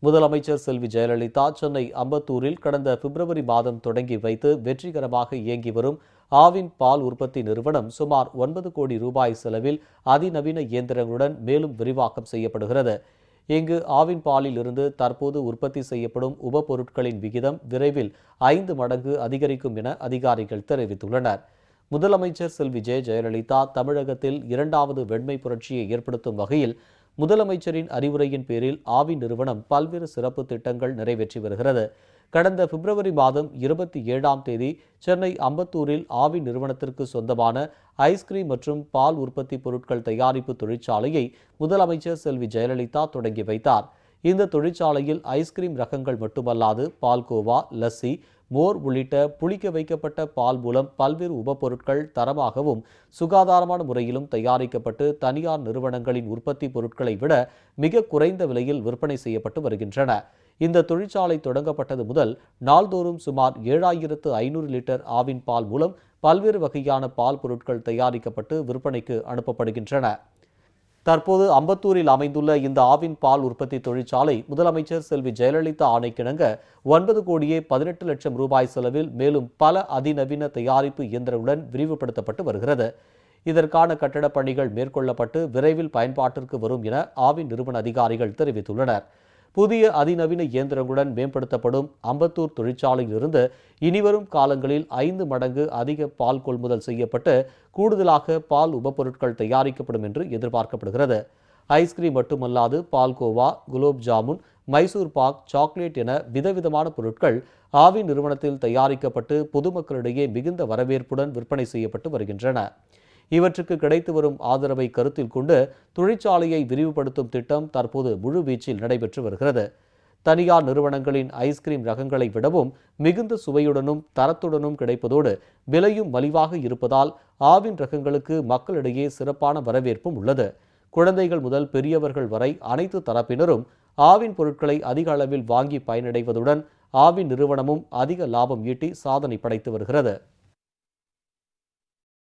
முதலமைச்சர் செல்வி ஜெயலலிதா சென்னை அம்பத்தூரில் கடந்த பிப்ரவரி மாதம் தொடங்கி வைத்து வெற்றிகரமாக இயங்கி வரும் ஆவின் பால் உற்பத்தி நிறுவனம் சுமார் 9 கோடி ரூபாய் செலவில் அதிநவீன இயந்திரங்களுடன் மேலும் விரிவாக்கம் செய்யப்படுகிறது. இங்கு ஆவின் பாலில் இருந்து தற்போது உற்பத்தி செய்யப்படும் உபபொருட்களின் விகிதம் விரைவில் 5 மடங்கு அதிகரிக்கும் என அதிகாரிகள் தெரிவித்துள்ளனர். முதலமைச்சர் செல்வி ஜெயலலிதா தமிழகத்தில் 2வது வெண்மை புரட்சியை ஏற்படுத்தும் வகையில் முதலமைச்சரின் அறிவுரையின் பேரில் ஆவின் நிறுவனம் பல்வேறு சிறப்பு திட்டங்கள் நிறைவேற்றி வருகிறது. கடந்த பிப்ரவரி மாதம் 27ஆம் தேதி சென்னை அம்பத்தூரில் ஆவின் நிறுவனத்திற்கு சொந்தமான ஐஸ்கிரீம் மற்றும் பால் உற்பத்தி பொருட்கள் தயாரிப்பு தொழிற்சாலையை முதலமைச்சர் செல்வி ஜெயலலிதா தொடங்கி வைத்தார். இந்த தொழிற்சாலையில் ஐஸ்கிரீம் ரகங்கள் மட்டுமல்லாது பால்கோவா, லஸ்ஸி, மோர் உள்ளிட்ட புளிக்க வைக்கப்பட்ட பால் மூலம் பல்வேறு உபப்பொருட்கள் தரமாகவும் சுகாதாரமான முறையிலும் தயாரிக்கப்பட்டு தனியார் நிறுவனங்களின் உற்பத்தி பொருட்களை விட மிக குறைந்த விலையில் விற்பனை செய்யப்பட்டு வருகின்றன. இந்த தொழிற்சாலை தொடங்கப்பட்டது முதல் நாள்தோறும் சுமார் 7500 லிட்டர் ஆவின் பால் மூலம் பல்வேறு வகையான பால் பொருட்கள் தயாரிக்கப்பட்டு விற்பனைக்கு அனுப்பப்படுகின்றன. தற்போது அம்பத்தூரில் அமைந்துள்ள இந்த ஆவின் பால் உற்பத்தி தொழிற்சாலை முதலமைச்சர் செல்வி ஜெயலலிதா ஆணைக்கிணங்க 9 கோடியே 18 லட்சம் ரூபாய் செலவில் மேலும் பல அதிநவீன தயாரிப்பு இயந்திரங்களுடன் விரிவுபடுத்தப்பட்டு வருகிறது. இதற்கான கட்டடப் பணிகள் மேற்கொள்ளப்பட்டு விரைவில் பயன்பாட்டிற்கு வரும் என ஆவின் நிறுவன அதிகாரிகள் தெரிவித்துள்ளனர். புதிய அதிநவீன இயந்திரங்களுடன் மேம்படுத்தப்படும் அம்பத்தூர் தொழிற்சாலையிலிருந்து இனிவரும் காலங்களில் 5 மடங்கு அதிக பால் கொள்முதல் செய்யப்பட்டு கூடுதலாக பால் உபப்பொருட்கள் தயாரிக்கப்படும் என்று எதிர்பார்க்கப்படுகிறது. ஐஸ்கிரீம் மட்டுமல்லாது பால்கோவா, குலோப் ஜாமுன், மைசூர் பாக், சாக்லேட் என விதவிதமான பொருட்கள் ஆவின் நிறுவனத்தில் தயாரிக்கப்பட்டு பொதுமக்களிடையே மிகுந்த வரவேற்புடன் விற்பனை செய்யப்பட்டு வருகின்றன. இவற்றுக்கு கிடைத்து வரும் ஆதரவை கருத்தில் கொண்டு தொழிற்சாலையை விரிவுபடுத்தும் திட்டம் தற்போது முழுவீச்சில் நடைபெற்று வருகிறது. தனியார் நிறுவனங்களின் ஐஸ்கிரீம் ரகங்களை விடவும் மிகுந்த சுவையுடனும் தரத்துடனும் கிடைப்பதோடு விலையும் மலிவாக இருப்பதால் ஆவின் ரகங்களுக்கு மக்களிடையே சிறப்பான வரவேற்பும் உள்ளது. குழந்தைகள் முதல் பெரியவர்கள் வரை அனைத்து தரப்பினரும் ஆவின் பொருட்களை அதிக அளவில் வாங்கி பயனடைவதுடன் ஆவின் நிறுவனமும் அதிக லாபம் ஈட்டி சாதனை படைத்து வருகிறது.